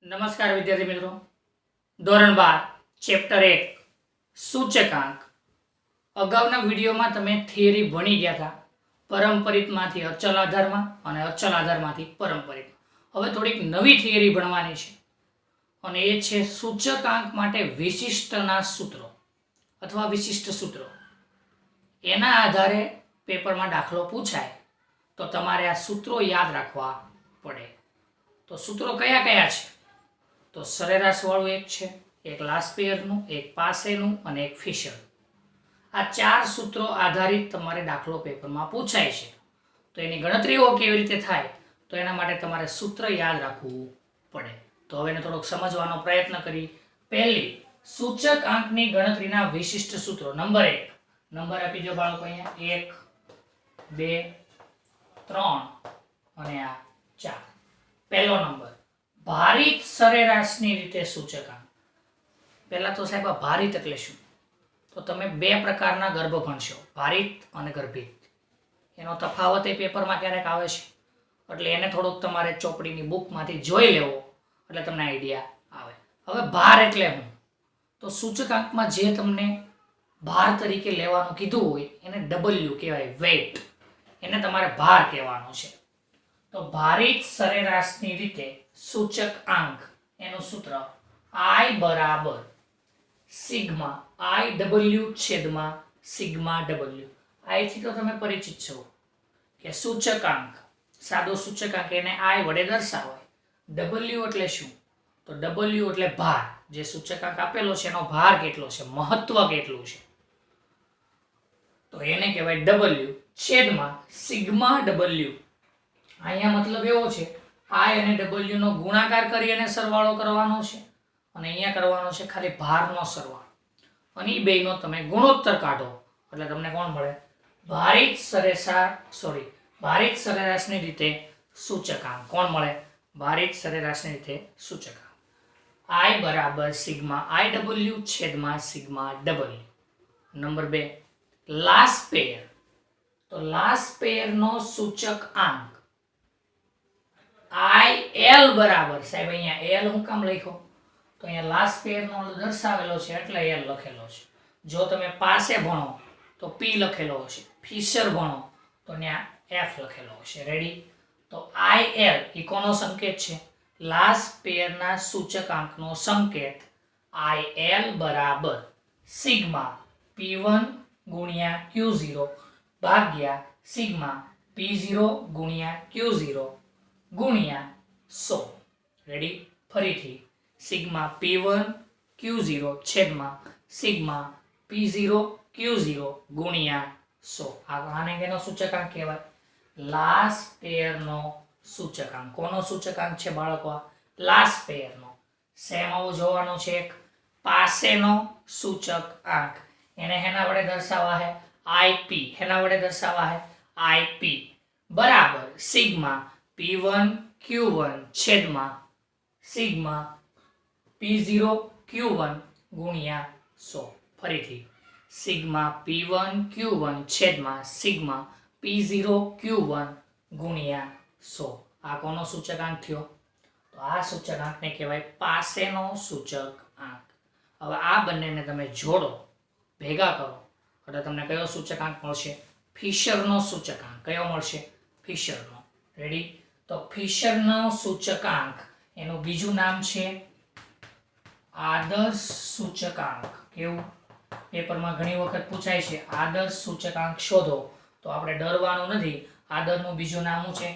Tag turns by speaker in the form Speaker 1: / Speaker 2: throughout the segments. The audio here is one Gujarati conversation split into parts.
Speaker 1: નમસ્કાર વિદ્યાર્થી મિત્રો, ધોરણ 12 ચેપ્ટર 1 સૂચકાંક. અગાઉના વિડીયોમાં તમે થિયરી ભણી ગયા હતા પરંપરિતમાંથી અચલ આધારમાં અને અચલ આધારમાંથી પરંપરિત. હવે થોડીક નવી થિયરી ભણવાની છે અને એ છે સૂચકાંક માટે વિશિષ્ટના સૂત્રો અથવા વિશિષ્ટ સૂત્રો. એના આધારે પેપરમાં દાખલો પૂછાય તો તમારે આ સૂત્રો યાદ રાખવા પડે. તો સૂત્રો કયા કયા છે? તો સરેરાશ વાળું એક છે, એક લાસ્પેયરનું, એક પાસેનું અને એક ફિશર. આ ચાર સૂત્રો આધારિત તમારે દાખલો પેપરમાં પૂછાય છે. તો એની ગણતરીઓ કેવી રીતે થાય તો એના માટે તમારે સૂત્ર યાદ રાખવું પડે. તો હવે એને થોડોક સમજવાનો પ્રયત્ન કરી. પહેલી, સૂચકાંકની ગણતરીના વિશિષ્ટ સૂત્રો. નંબર 1, નંબર આપી દો બાળકો અહીંયા, 1 2 3 અને આ 4. પહેલો નંબર, ભારિત સરેરાશની રીતે સૂચકાંક. પહેલા તો સાહેબ ભારિત એટલે શું? તો તમે બે પ્રકારના ગર્ભ ભણશો, ભારિત અને ગર્ભિત. એનો તફાવત એ પેપરમાં ક્યારેક આવે છે, એટલે એને થોડુંક તમારે ચોપડીની બુકમાંથી જોઈ લેવો એટલે તમને આઈડિયા આવે. હવે ભાર એટલે શું? તો સૂચકાંકમાં જે તમને ભાર તરીકે લેવાનું કીધું હોય એને ડબલ્યુ કહેવાય, વેઇટ. એને તમારે ભાર કહેવાનો છે. તો ભારિત સરેરાશની રીતે સૂચકાંક એનું સૂત્ર I બરાબર સિગ્મા IW છેદમાં સિગ્મા W. I થી તો તમે પરિચિત છો કે સૂચકાંક, સાદો સૂચકાંક એને I વડે દર્શાવાય. W એટલે શું? તો W એટલે ભાર. જે સૂચકાંક આપેલો છે એનો ભાર કેટલો છે, મહત્વ કેટલું છે, તો એને કહેવાય W છેદમાં સિગ્મા W. અહીંયા મતલબ એવો છે I અને W નો ગુણાકાર કરી અને સરવાળો કરવાનો છે અને અહીંયા કરવાનો છે ખાલી ભારનો સરવાળો. અને એ બેયનો તમે ગુણોત્તર કાઢો એટલે તમને કોણ મળે? ભારિત સરેરાશની રીતે સૂચકાંક. કોણ મળે? ભારિત સરેરાશની રીતે સૂચકાંક. I બરાબર સિગ્મા IW છેદમાં સિગ્મા W. નંબર 2, લાસ્પેયર. તો લાસ્પેયરનો સૂચકાંક IL બરાબર, સાહેબ અહીંયા L હું કામ લખ્યો? તો અહીંયા લાસ્પેયરનો દર્શાવેલો છે એટલે L લખેલો છે. જો તમે પાસે ભણો તો P લખેલો હશે, ફિશર ભણો તો ત્યાં F લખેલો હશે. રેડી? તો IL એ કોનો સંકેત છે? લાસ્પેયરના સૂચકાંકનો સંકેત. IL બરાબર સિગ્મા P1 ગુણ્યા Q0 ભાગ્યા સિગ્મા P0 ગુણ્યા Q0 ગુણ્યા 100. રેડી? ફરીથી સિગ્મા P1 Q0 છેદમાં સિગ્મા P0 Q0 ગુણ્યા 100. આને કેનો સૂચકાંક કહેવાય? લાસ્પેયરનો સૂચકાંક. કોનો સૂચકાંક છે બાળકો? લાસ્પેયરનો. સેમ આવો જોવાનો છે એક પાસેનો સૂચકાંક. એને હેના વડે દર્શાવવા હે? IP. હેના વડે દર્શાવવા હે? IP બરાબર સિગ્મા P1 Q1 છેદમાં સિગ્મા P0 Q1 ગુણ્યા 100. ફરીથી સિગ્મા P1 Q1 છેદમાં સિગ્મા P0 Q1 ગુણ્યા 100. આ કોનો સૂચકાંક થયો? તો આ સૂચકાંકને કહેવાય પાસેનો સૂચકાંક. હવે આ બંનેને તમે જોડો, ભેગા કરો એટલે તમને કયો સૂચકાંક મળશે? ફિશરનો સૂચકાંક. કયો મળશે? ફિશરનો. રેડી? તો ફિશરનો સૂચકાંક એનું બીજું નામ છે આદર્શ સૂચકાંક. કેવું? પેપરમાં ઘણી વખત પૂછાય છે આદર્શ સૂચકાંક શોધો. તો આપણે ડરવાનું નથી. આદર્શનું બીજું નામ છે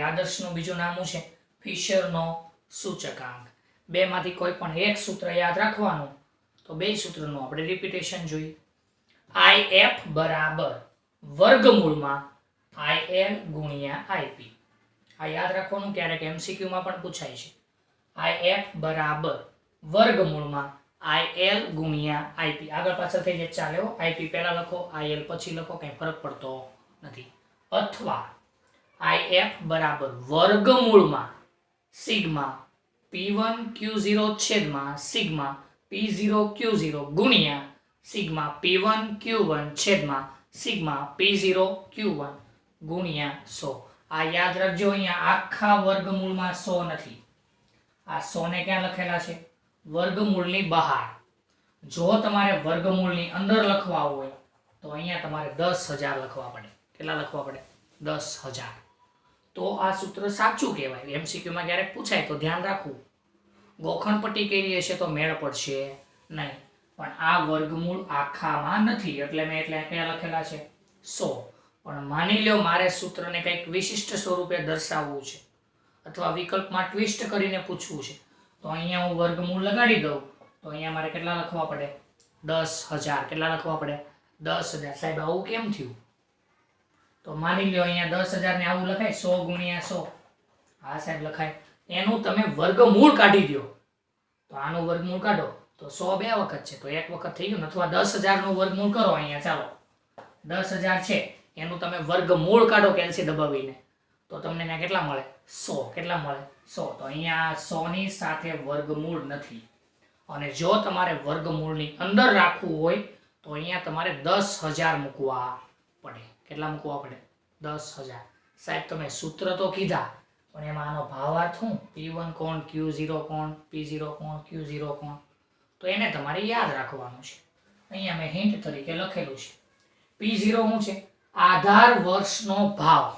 Speaker 1: આદર્શનું બીજું નામ છે ફિશરનો સૂચકાંક. બેમાંથી કોઈ પણ એક સૂત્ર યાદ રાખવાનું. તો બે સૂત્રનું આપણે રિપીટેશન જોઈએ. IF બરાબર વર્ગમૂળમાં IL ગુણ્યા IP. આ યાદ રાખવાનું, ક્યારેક MCQ માં પણ પૂછાય છે. IF બરાબર વર્ગમૂળમાં IL ગુણ્યા IP. આગળ પાછળ થઈ જાય ચાલે હો. IP પહેલા લખો, IL પછી લખો, કંઈ ફરક પડતો નથી. અથવા IF બરાબર વર્ગમૂળમાં સિગ્મા P1 Q0 છેદમાં સિગ્મા P0 Q0 ગુણ્યા સિગ્મા P1 Q1 છેદમાં સિગ્મા P0 Q1 ગુણ્યા 100. આ યાદ રાખજો, અહીંયા આખા વર્ગમૂળમાં 100 નથી. આ 100 ને ક્યાં લખેલા છે? વર્ગમૂળની બહાર. જો તમારે વર્ગમૂળની અંદર લખવા હોય તો અહીંયા તમારે 10,000 લખવા પડે. કેટલા લખવા પડે? 10,000. તો આ સૂત્ર સાચું કહેવાય. MCQ માં ક્યારેક પૂછાય તો ધ્યાન રાખવું. ગોખણપટ્ટી કરી હશે તો મેળ પડશે નહીં. પણ આ વર્ગમૂળ આખામાં નથી એટલે મેં ક્યાં લખેલા છે? 100. પણ માની લ્યો મારે સૂત્રને કંઈક વિશિષ્ટ સ્વરૂપે દર્શાવવું છે અથવા વિકલ્પમાં ટ્વિસ્ટ કરીને પૂછવું છે તો અહીંયા હું વર્ગમૂળ લગાડી દઉં તો અહીંયા મારે કેટલા લખવા પડે? 10,000. કેટલા લખવા પડે? 10,000. સાહેબ આવું કેમ થયું? તો માની લ્યો અહીંયા 10,000 ને આવું લખાય 100 ગુણ્યા 100. હા સાહેબ લખાય. એનું તમે વર્ગમૂળ કાઢી દો તો આનું વર્ગમૂળ કાઢો તો 100 બે વખત છે તો એક વખત થઈ ગયું. અથવા 10,000 નું વર્ગમૂળ કરો. અહીંયા ચાલો 10,000 છે એનું તમે વર્ગમૂળ કાઢો કેલ્સી દબાવીને તો તમને ત્યાં કેટલા મળે? 100. કેટલા મળે? 100. તો અહીંયા 100 ની સાથે વર્ગમૂળ નથી અને જો તમારે વર્ગમૂળની અંદર રાખવું હોય તો અહીંયા તમારે 10,000 મૂકવા પડે. કેટલા મૂકવા પડે? 10,000. સાહેબ તમે સૂત્ર તો કીધા પણ એમાં આનો ભાવાર્થ શું? P1 કોણ, Q0 કોણ, P0 કોણ, Q0 કોણ? તો એને તમારે યાદ રાખવાનું છે. અહીંયા મેં હિન્ટ તરીકે લખેલું છે. P0 શું છે? આધાર વર્ષનો ભાવ.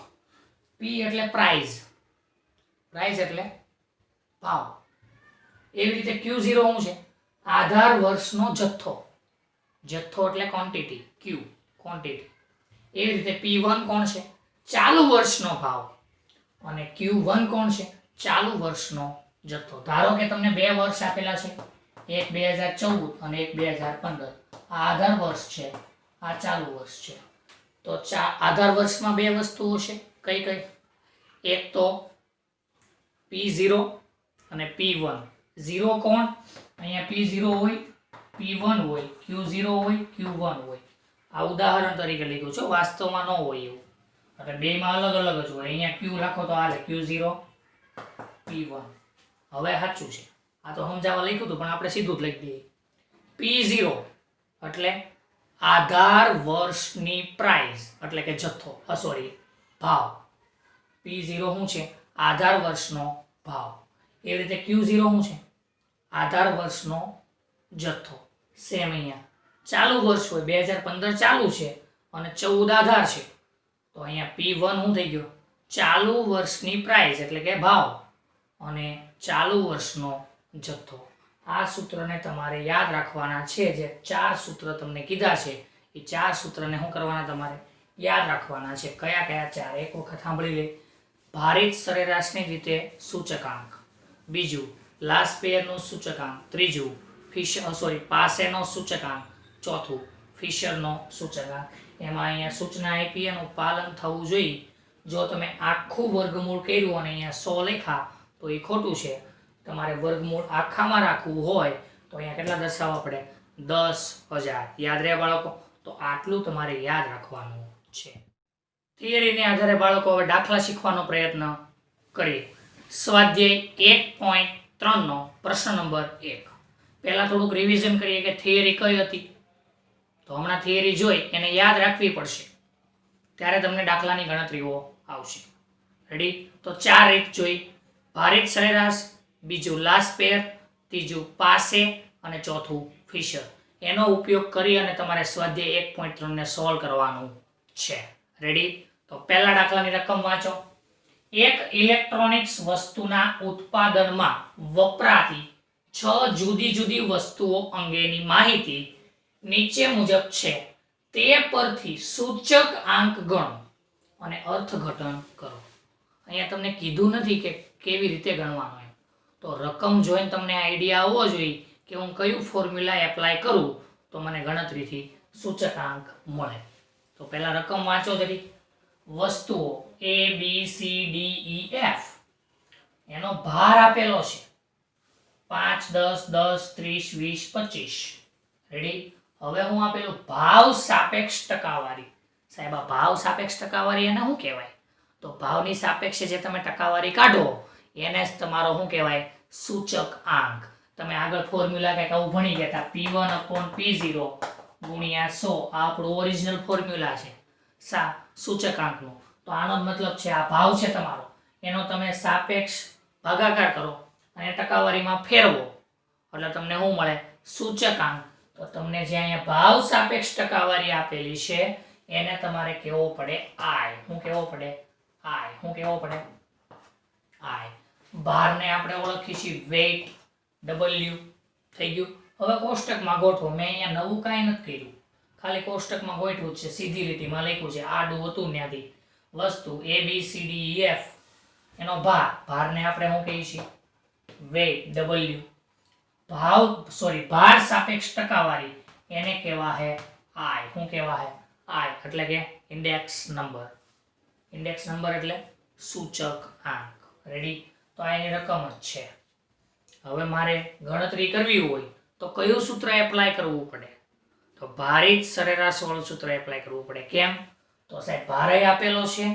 Speaker 1: P એટલે પ્રાઇઝ. પ્રાઇઝ એટલે ભાવ. એવી રીતે Q0 શું છે? આધાર વર્ષનો જથ્થો. જથ્થો એટલે ક્વોન્ટિટી. Q quantity. એવી રીતે P1 કોણ છે? ચાલુ વર્ષનો ભાવ. અને Q1 કોણ છે? ચાલુ વર્ષનો જથ્થો. ધારો કે તમને બે વર્ષ આપેલા છે, એક 2014 અને એક 2015. આ આધાર વર્ષ છે, આ ચાલુ વર્ષ છે. તો આધાર વર્ષમાં બે વસ્તુઓ છે. કઈ કઈ? એક તો P0 અને P1. 0 કોણ? અહીંયા P0 હોય, P1 હોય, Q0 હોય, Q1 હોય. આ ઉદાહરણ તરીકે લીધું છે, વાસ્તવમાં ન હોય એવું. એટલે બેમાં અલગ અલગ જ હોય. અહીંયા Q રાખો તો હાલે, Q0 P1. હવે સાચું છે. આ તો સમજાવવા લખ્યું હતું પણ આપણે સીધું જ લખી દઈએ. P0 એટલે આધાર વર્ષની પ્રાઇસ એટલે કે જથ્થો. સોરી, ભાવ. P0 શું છે? આધાર વર્ષનો ભાવ. એ રીતે Q0 શું છે? આધાર વર્ષનો જથ્થો. સેમ અહીંયા ચાલુ વર્ષ હોય, 2015 ચાલુ છે અને 14 આધાર છે તો અહીંયા P1 શું થઈ ગયો? ચાલુ વર્ષની પ્રાઇસ એટલે કે ભાવ અને ચાલુ વર્ષનો જથ્થો. આ સૂત્રને તમારે યાદ રાખવાના છે. જે 4 સૂત્ર તમને કીધા છે એ 4 સૂત્રને શું કરવાના? તમારે યાદ રાખવાના છે. કયા કયા 4? એક વખત સાંભળી લે. ભારિત સરેરાશની રીતે સૂચકાંક. બીજું લાસ્ટ પેયરનું સૂચકાંક. ત્રીજું પાસેનો સૂચકાંક. ચોથું ફિશરનો સૂચકાંક. એમાં અહીંયા સૂચના આપી એનું પાલન થવું જોઈએ. જો તમે આખું વર્ગમૂળ કર્યું અને અહીંયા 100 લખ્યા તો એ ખોટું છે. તમારે વર્ગમૂળ આખામાં રાખવું હોય તો અહીંયા કેટલા દર્શાવવા પડે? 10,000. યાદ રહે બાળકો? તો આટલું તમારે યાદ રાખવાનું છે. થિયરીને આધારે બાળકો હવે દાખલા શીખવાનો પ્રયત્ન કરીએ. સ્વાધ્યાય 1.3 નો પ્રશ્ન નંબર 1. પહેલા થોડુંક રિવિઝન કરીએ કે થિયરી કઈ હતી. તો હમણાં થિયરી જોઈ એને યાદ રાખવી પડશે ત્યારે તમને દાખલાની ગણતરીઓ આવશે. રેડી? તો 4 રીત જોઈ. ભારિત સરેરાશ, બીજું લાસ્ટ પેર, ત્રીજું પાસે અને ચોથું ફિશર. એનો ઉપયોગ કરી અને તમારે સ્વાધ્યાય 1.3 ને સોલ્વ કરવાનું છે. રેડી? તો પહેલા દાખલાની રકમ વાંચો. એક ઇલેક્ટ્રોનિક્સ વસ્તુના ઉત્પાદનમાં વપરાતી 6 જુદી જુદી વસ્તુઓ અંગેની માહિતી નીચે મુજબ છે. તે પરથી સૂચક આંક ગણો અને અર્થઘટન કરો. અહીંયા તમને કીધું નથી કે કેવી રીતે ગણવાનું એમ. તો રકમ જોઈને તમને આઈડિયા આવવો જોઈએ કે હું કયું ફોર્મ્યુલા એપ્લાય કરું તો મને ગણતરીથી સૂચકાંક મળે. તો પહેલા રકમ વાંચો જરી. વસ્તુઓ A B C D E F એનો ભાર આપેલો છે 5 10 10 30 20 25. રેડી? હવે હું આપેલું ભાવ સાપેક્ષ ટકાવારી. સાહેબ આ ભાવ સાપેક્ષ ટકાવારી એને શું કહેવાય? તો ભાવની સાપેક્ષે જે તમે ટકાવારી કાઢો એને જ તમારો શું કહેવાય? સૂચક આંક. તમે આગળ ફોર્મ્યુલા કંઈક આવું ભણી ગયા હતા, P1/P0 ગુણ્યા 100. આ આપણું ઓરિજિનલ ફોર્મ્યુલા છે સૂચકાંકનો. તો આનો મતલબ છે આ ભાવ છે તમારો, એનો તમે સાપેક્ષ ભાગાકાર કરો અને ટકાવારીમાં ફેરવો એટલે તમને શું મળે? સૂચકાંક. તો તમને જે અહીંયા ભાવ સાપેક્ષ ટકાવારી આપેલી છે એને તમારે કેવો પડે? આઈ. શું કેવો પડે? આઈ. શું કેવો પડે? આઈ. ભારને આપણે ઓળખીએ છીએ વેઇટ, ડબલ્યુ. થઈ ગયું. હવે કોષ્ટકમાં ગોઠવો. મેં અહીંયા નવું કાંઈ નથી કર્યું, ખાલી કોષ્ટકમાં ગોઠવું છે, સીધી લીટીમાં લખ્યું છે, આડું હતું ત્યાંથી વસ્તુ A B C D E F એનો ભારને આપણે શું કહીએ છીએ? Weight, W. ભાર સાપેક્ષ ટકાવારી એને કહેવા હે આઈ. શું કહેવા હે? આઈ. એટલે કે ઇન્ડેક્સ નંબર. ઇન્ડેક્સ નંબર એટલે સૂચક આંક. રેડી? તો આ એની રકમ જ છે. હવે મારે ગણતરી કરવી હોય તો કયું સૂત્ર એપ્લાય કરવું પડે? તો ભારિત સરેરાશ વાળું સૂત્ર એપ્લાય કરવું પડે. કેમ? તો સાહેબ ભારે આપેલો છે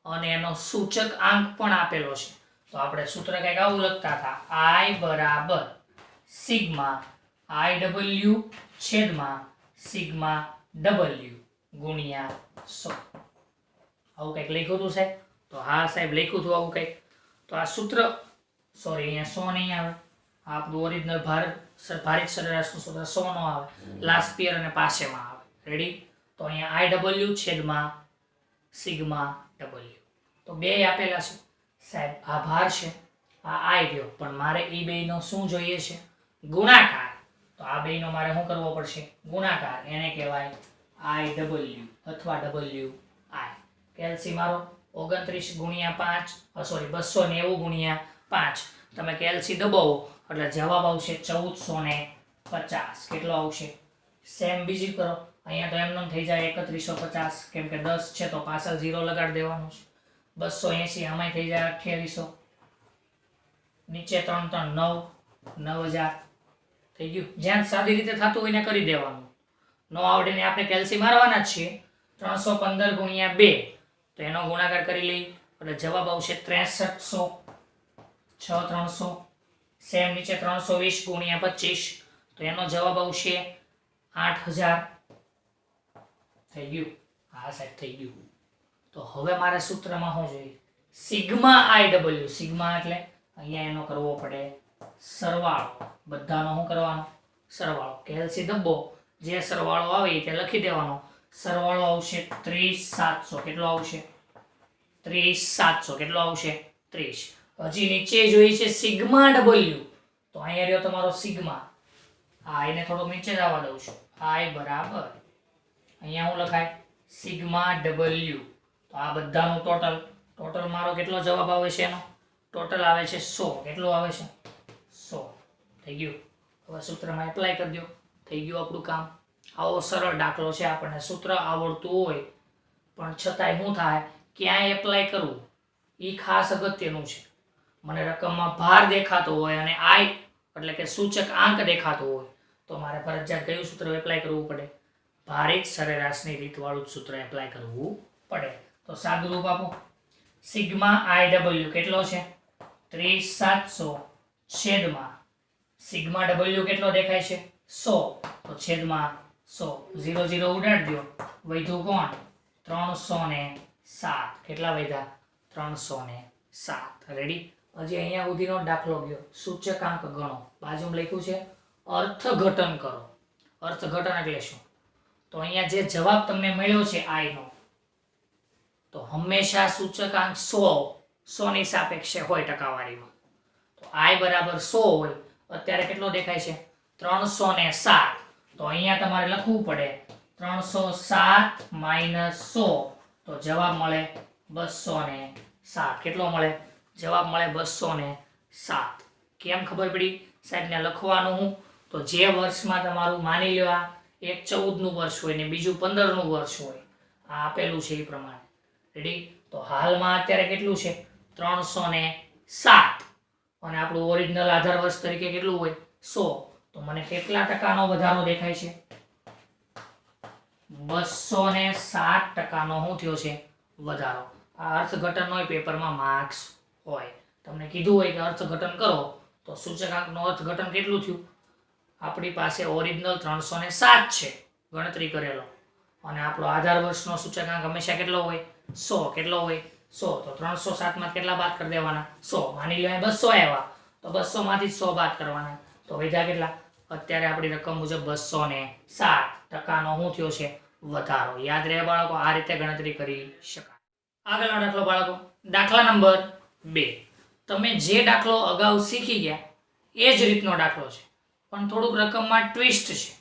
Speaker 1: અને એનો સૂચક આંક પણ આપેલો છે. તો આપણે સૂત્ર કંઈક આવું લખતા હતા, I બરાબર સિગ્મા IW છેદમાં સિગ્મા W ગુણ્યા 100. આવું કંઈક લખ્યું હતું સાહેબ? તો હા સાહેબ લખ્યું હતું આવું કંઈક. તો આ સૂત્ર અહીંયા 100 નહીં આવે, આપણું ઓરિજિનલ ભારિત સરેરાશનું સૂત્ર 100 નો આવે, લાસ્ટ પિયર અને પાસેમાં આવે. રેડી? તો અહીંયા IW છેદમાં સિગ્મા W. તો બે આપેલા છે સાહેબ. આ ભાર છે, આ I રહ્યો, પણ મારે એ બેયનો શું જોઈએ છે? ગુણાકાર. તો આ બેયનો મારે શું કરવો પડશે? ગુણાકાર. એને કહેવાય IW અથવા WI. કેલ્સી મારો 29 ગુણ્યા 5 290 ગુણ્યા 5. તમે કેલ્સી દબાવો એટલે જવાબ આવશે 1450. કેટલો આવશે? સેમ બીજી કરો. અહીંયા તો એમનેમ થઈ જાય 3150, કેમ કે 10 છે તો પાછળ 0 લગાડી દેવાનું છે. 280 આમાંય થઈ જાય 2800. નીચે 3 3 9 9000 થઈ ગયું. જ્યાં સાદી રીતે થતું હોય ને કરી દેવાનું. નો આવડે ને આપણે કેલ્સી મારવાના જ છીએ. 315 ગુણ્યા 2 તો એનો ગુણાકાર કરી લઈ એટલે જવાબ આવશે 6300. 6300. સેમ નીચે 320 ગુણ્યા 25 તો એનો જવાબ આવશે 8000. થઈ ગયું? હા સાહેબ થઈ ગયું. તો હવે મારે સૂત્રમાં શું જોઈએ? Sigma IW. સિગ્મા એટલે અહીંયા એનો કરવો પડે સરવાળો. બધાનો શું કરવાનો? સરવાળો. કેલ્સી દબો, જે સરવાળો આવે તે લખી દેવાનો. સરવાળો આવશે 30700. કેટલો આવશે? 30700. કેટલો આવશે? 30. હજી નીચે જોઈએ છે સિગ્મા W. તો અહીંયા રહ્યો તમારો સિગ્મા. આ એને થોડુંક નીચે જ આવવા દઉં છું. I બરાબર અહીંયા હું લખાય સિગ્મા W. તો આ બધાનું ટોટલ મારો કેટલો જવાબ આવે છે? એનો ટોટલ આવે છે 100. કેટલો આવે છે? 100. થઈ ગયું. હવે સૂત્રમાં એપ્લાય કરી દો. થઈ ગયું આપણું કામ. આવો સરળ દાખલો છે. આપણને સૂત્ર આવડતું હોય પણ છતાંય શું થાય, ક્યાં એપ્લાય કરવું એ ખાસ અગત્યનું છે. મને રકમમાં ભાર દેખાતો હોય અને I એટલે કે સૂચક આંક દેખાતો હોય તો મારે ફરજિયાત કયું સૂત્ર એપ્લાય કરવું પડે? ભારિત સરેરાશની રીતવાળું સૂત્ર એપ્લાય કરવું પડે. તો સાદું રૂપ આપો. સિગ્મા IW કેટલો છે? 30700 છેદમાં સિગ્મા W કેટલો દેખાય છે? 100. તો છેદમાં 100. 0 0 ઉડાડી દો. વધ્યું કોણ? 307. કેટલા વધ્યા? 307. રેડી? હજી અહીંયા સુધીનો દાખલો ગયો. સૂચકાંક ગણો. બાજુમાં લખ્યું છે અર્થઘટન કરો. અર્થઘટન એટલે શું? તો અહીંયા જે જવાબ તમને મળ્યો છે I નો, તો હંમેશા સૂચકાંક 100 ની સાપેક્ષે હોય ટકાવારીમાં. તો I બરાબર 100 હોય. અત્યારે કેટલો દેખાય છે? 307. તો અહીંયા તમારે લખવું પડે 307 - 100 તો જવાબ મળે 207. કેટલો મળે? જવાબ મળે 207. કેમ ખબર પડી સાહેબ ને લખવાનું? હું તો જે વર્ષમાં તમારું માની લો આ એક 14 નું વર્ષ હોય ને બીજું 15 નું વર્ષ હોય, આ આપેલું છે એ પ્રમાણે. રેડી? તો હાલમાં અત્યારે કેટલું છે? 307. અને આપણું ઓરિજિનલ આધાર વર્ષ તરીકે કેટલું હોય? 100. તો મને કેટલા ટકાનો વધારો દેખાય છે? 207% શું થયો છે? વધારો. આ અર્થઘટનનો પેપરમાં માર્ક્સ હોય. તમને કીધું હોય કે અર્થઘટન કરો તો સૂચકાંકનું અર્થઘટન કેટલું થયું? આપણી પાસે ઓરિજિનલ 307 છે ગણતરી કરેલો, અને આપણો આધાર વર્ષનો સૂચકાંક હંમેશા કેટલો હોય? 100. કેટલો હોય? 100. તો 307 માં કેટલા બાદ કરી દેવાના? 100. માની લો 200 આવ્યા તો 200 માંથી 100 બાદ કરવાના, તો વધ્યા કેટલા? અત્યારે આપણી રકમ મુજબ 207. ટકાનો શું થયો છે? વધારો. યાદ રહે બાળકો, આ રીતે ગણતરી કરી શકાય. આગળનો દાખલો બાળકો, દાખલા નંબર 2. તમે જે દાખલો અગાઉ શીખી ગયા એ જ રીતનો દાખલો છે, પણ થોડુંક રકમમાં ટ્વિસ્ટ છે.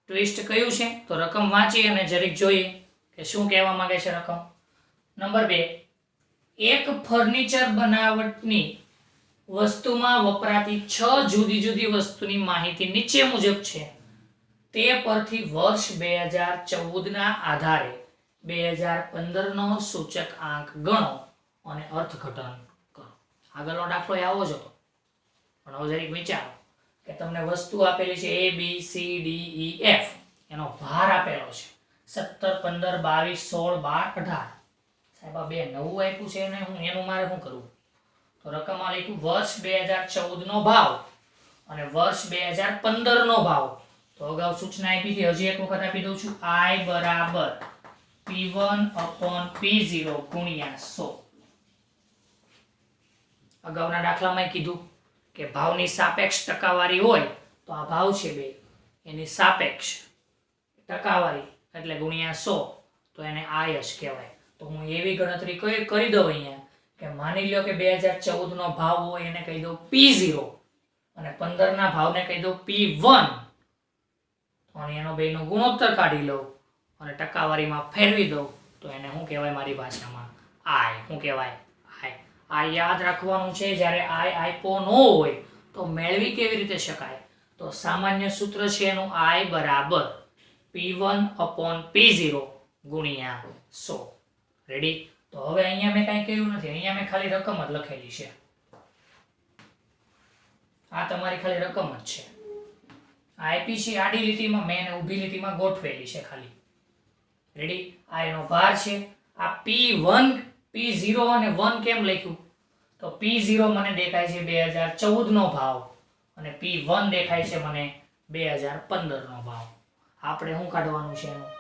Speaker 1: ટ્વિસ્ટ કયું છે? તો રકમ વાંચી અને જરીક જોઈએ કે શું કહેવા માંગે છે રકમ. નંબર 2. એક ફર્નિચર બનાવટની વસ્તુમાં વપરાતી 6 જુદી જુદી વસ્તુની માહિતી નીચે મુજબ છે. તે પરથી વર્ષ 2014 ના આધારે 2015 નો સૂચક આંક ગણો અને અર્થઘટન કરો. આગળનો દાખલો આવો જ હતો, પણ હવે જરીક વિચારો કે તમને વસ્તુ આપેલી છે A B C D E F, એનો ભાર આપેલો છે 17, 15, 22, 16, 12, 18. સાહેબ આ 2 નવું આપ્યું છે ને એનું મારે શું કરવું? તો રકમમાં લખ્યું વર્ષ 2014 નો ભાવ અને વર્ષ 2015 નો ભાવ. તો અગાઉ સૂચના આપી હતી, હજી એક વખત આપી દઉં છું. I બરાબર P1/P0 ગુણ્યા 100. અગાઉના દાખલામાં કીધું કે ભાવની સાપેક્ષ ટકાવારી હોય તો આ ભાવ છે 2, એની સાપેક્ષ ટકાવારી એટલે ગુણ્યા 100, તો એને I જ કહેવાય. તો હું એવી ગણતરી કરી દઉં અહીંયા કે માની લો કે 2014 નો ભાવ હોય એને કહી દઉં P0 અને 15 ના ભાવને કહી દઉં P1, અને એનો બેનો ગુણોત્તર કાઢી લઉં અને ટકાવારીમાં ફેરવી દઉં તો એને શું કહેવાય મારી ભાષામાં? I. શું કહેવાય? I. આ યાદ રાખવાનું છે. જ્યારે I આપ્યો ન હોય તો મેળવી કેવી રીતે શકાય? તો સામાન્ય સૂત્ર છે એનું I બરાબર P1/P0 ગુણ્યા 100. રેડી? તો હવે અહીંયા મેં કાંઈ કર્યું નથી, અહીંયા મેં ખાલી રકમ જ લખેલી છે. આ તમારી ખાલી રકમ જ છે. આપી છે આડી લીટીમાં, મેં એને ઊભી લીટીમાં ગોઠવેલી છે ખાલી. રેડી? આ એનો ભાર છે. આ P1, P0 અને 1 કેમ લખ્યું? તો P0 મને દેખાય છે 2014 નો ભાવ અને P1 દેખાય છે મને 2015 નો ભાવ. આપણે શું કાઢવાનું છે એનું?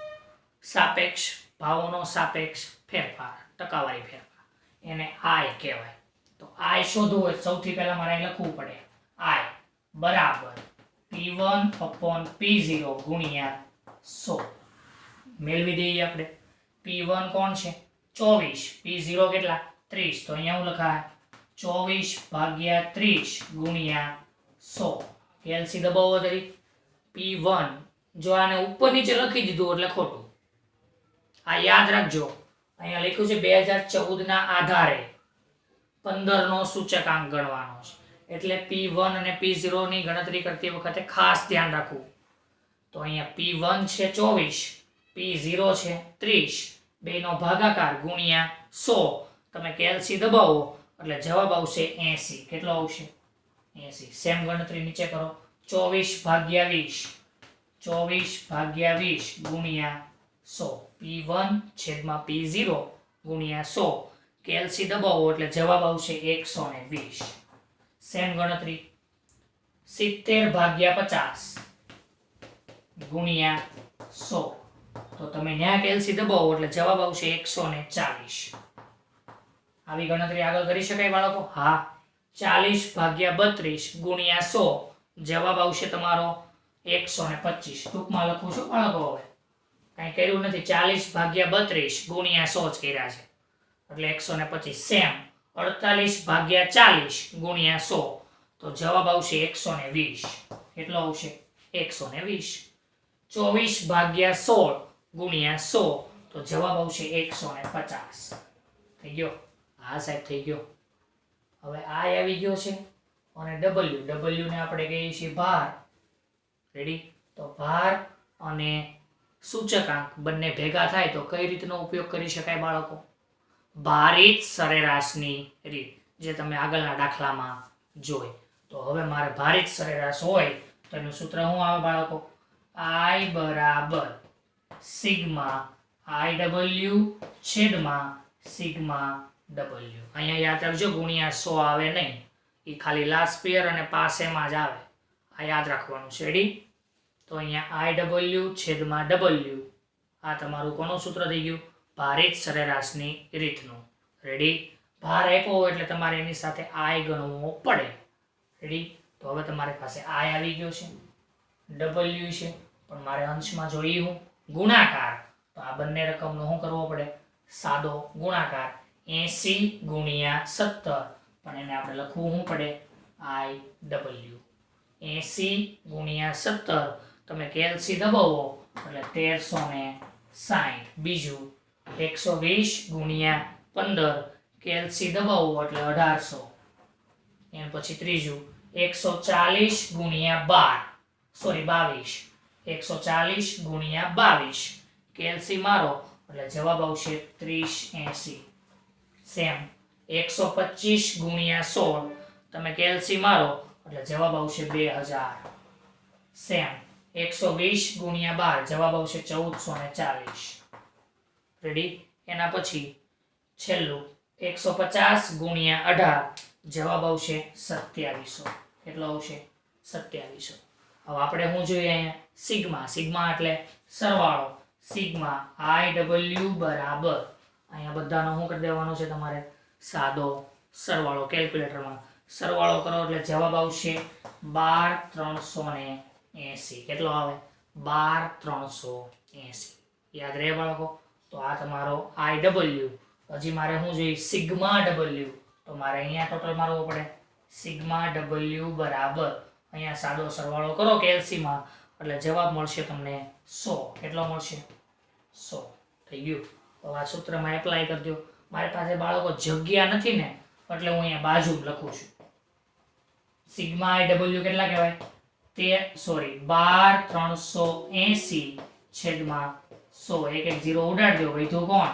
Speaker 1: સાપેક્ષ ભાવોનો સાપેક્ષ ફેરફાર, ટકાવારી ફેરફાર, એને I કહેવાય. તો I શોધવું હોય સૌથી પહેલા મારે અહીં લખવું પડે I બરાબર P1/P0 ગુણ્યા 100. મેળવી દઈએ આપણે. P1 કોણ છે? 24. P0 કેટલા? 30. તો અહીંયા હું લખાય 24/30 ગુણ્યા 100. કેલ્સી દબાવો તરી. P1 જો આને ઉપર નીચે લખી દીધું એટલે ખોટું. આ યાદ રાખજો, અહીંયા લખ્યું છે 2014 ના આધારે 15 નો સૂચકાંક ગણવાનો છે, એટલે P1 અને P0 ની ગણતરી કરતી વખતે ખાસ ધ્યાન રાખવું. તો અહીંયા P1 છે 24, P0 છે 30, બેનો ભાગાકાર ગુણ્યા 100. તમે કેલ્સી દબાવો એટલે જવાબ આવશે 80. કેટલો આવશે? 80. સેમ ગણતરી નીચે કરો. 24/20 ગુણ્યા 100. P1/P0 ગુણ્યા 100. કેલ્સી દબાવો એટલે જવાબ આવશે 120. સેમ ગણતરી 70/50 ગુણ્યા 100. તો તમે ન્યા કેલ્સી દબાવો એટલે જવાબ આવશે 140. આવી ગણતરી આગળ કરી શકાય બાળકો? હા. 40/32 ગુણ્યા 100. જવાબ આવશે તમારો 125. ટૂંકમાં લખું છું બાળકો, હવે કાંઈ કર્યું નથી. 40/32 ગુણ્યા 100 જ કર્યા છે એટલે 125. સેમ 48/40 ગુણ્યા 100. તો જવાબ આવશે 120. કેટલો આવશે? 120. 24/16 ગુણ્યા 100. તો જવાબ આવશે 150. થઈ ગયો? હા સાહેબ થઈ ગયો. હવે I આવી ગયો છે અને W ને આપણે કહીએ છીએ ભાર. રેડી? તો ભાર અને સૂચકાંક બંને ભેગા થાય તો કઈ રીતનો ઉપયોગ કરી શકાય બાળકો? ભારિત સરેરાશની રીત, જે તમે આગળના દાખલામાં જોઈ. તો હવે મારે ભારિત સરેરાશ હોય તો એનું સૂત્ર શું આવે બાળકો? I બરાબર સિગ્મા IW છેદમાં સિગ્મા W. અહીંયા યાદ રાખજો ગુણ્યા 100 આવે નહીં, એ ખાલી લાસ્ટ પેયર અને પાસેમાં જ આવે. આ યાદ રાખવાનું છે. રેડી? તો અહીંયા IW છેદમાં W, આ તમારું કોનું સૂત્ર થઈ ગયું? ભારિત સરેરાશની રીતનું. રેડી? ભાર આપ્યો હોય એટલે તમારે એની સાથે I ગણવો પડે. રેડી? તો હવે તમારી પાસે આઈ આવી ગયો છે, ડબલ્યુ છે, પણ મારે અંશમાં જોઈએ હું ગુણાકાર. તો આ બંને રકમનો શું કરવો પડે? સાદો ગુણાકાર. 80 ગુણ્યા 17, પણ એને આપણે લખવું શું પડે? આઈ ડબલ્યુ. 80 ગુણ્યા 17, તમે કેલ્સી દબાવો એટલે 1360. બીજું 120 ગુણ્યા 15, કેલ્સી દબાવો એટલે 1800. એના પછી ત્રીજું 140 ગુણ્યા 22, 140 ગુણ્યા 22, કેલ્સી મારો એટલે જવાબ આવશે 3080. સેમ 125 ગુણ્યા 16, તમે કેલ્સી મારો એટલે જવાબ આવશે 2000. સેમ 120 ગુણ્યા 12, જવાબ આવશે 1440. રેડી? એના પછી છેલ્લું 150 ગુણ્યા 18, જવાબ આવશે 2700. કેટલો આવશે? 2700. હવે આપણે શું જોઈએ અહીંયા? સિગ્મા. સિગ્મા એટલે સરવાળો. સિગ્મા આઈ ડબલ્યુ બરાબર, અહીંયા બધાનો શું કરી દેવાનો છે તમારે? સાદો સરવાળો. કેલ્ક્યુલેટરમાં સરવાળો કરો એટલે જવાબ આવશે 12380. કેટલો આવે? 12380. યાદ રહે બાળકો? તો આ તમારો આઈ ડબલ્યુ. હજી મારે શું જોઈએ? Sigma W. તો મારે અહીંયા ટોટલ મારવો પડે. સિગ્મા ડબલ્યુ બરાબર, અહીંયા સાદો સરવાળો કરો કેલ્સીમાં એટલે જવાબ મળશે તમને 100. કેટલો મળશે? 100. થઈ ગયું. તો આ સૂત્રમાં એપ્લાય કરજો. મારી પાસે બાળકો જગ્યા નથી ને એટલે હું અહીંયા બાજુ લખું છું. સિગ્મા આઈ ડબલ્યુ કેટલા કહેવાય? 12380 છેદમાં 100. એક 0 ઉડાડી દો. વધ્યું કોણ?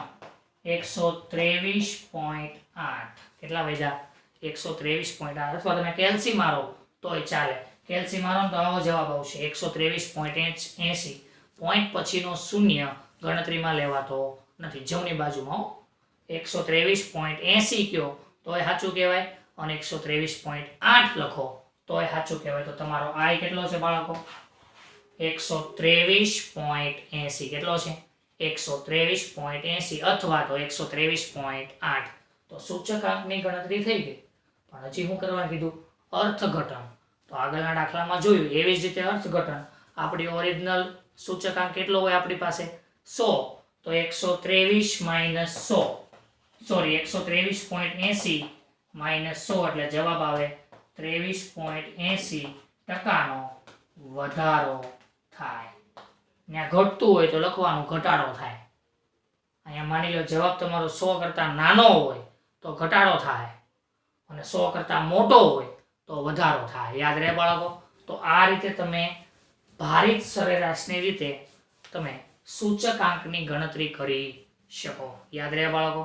Speaker 1: 123.8. કેટલા વધ્યા? 123.8. અથવા તમે કેલ્સી મારો તોય ચાલે. કેલ્સી મારો તો આવો જવાબ આવશે 123.80. પોઈન્ટ પછીનો શૂન્ય ગણતરીમાં લેવાતો નથી, જમણી બાજુમાં. 123.80 કયો તોય સાચું કહેવાય, અને 123.8 લખો તોય સાચું કહેવાય. તો તમારો આઈ કેટલો છે બાળકો? 123.80. કેટલો છે? 123.80 અથવા તો 123.8. તો સૂચકાંકની ગણતરી થઈ ગઈ. પણ હજી શું કરવાનું કીધું? અર્થઘટન. તો આગળના દાખલામાં જોયું એવી જ રીતે અર્થઘટન. આપણી ઓરિજિનલ સૂચકાંક કેટલો હોય આપણી પાસે? 100. તો 123 માઇનસ 100, સોરી 123.80 માઇનસ 100 એટલે જવાબ આવે 23.80% વધારો થાય. ત્યાં ઘટતું હોય તો લખવાનું ઘટાડો થાય. અહીંયા માની લો જવાબ તમારો 100 કરતાં નાનો હોય તો ઘટાડો થાય, અને 100 કરતાં મોટો હોય તો વધારો થાય. યાદ રહે બાળકો? તો આ રીતે તમે ભારિત સરેરાશની રીતે તમે સૂચકાંકની ગણતરી કરી શકો. યાદ રહે બાળકો?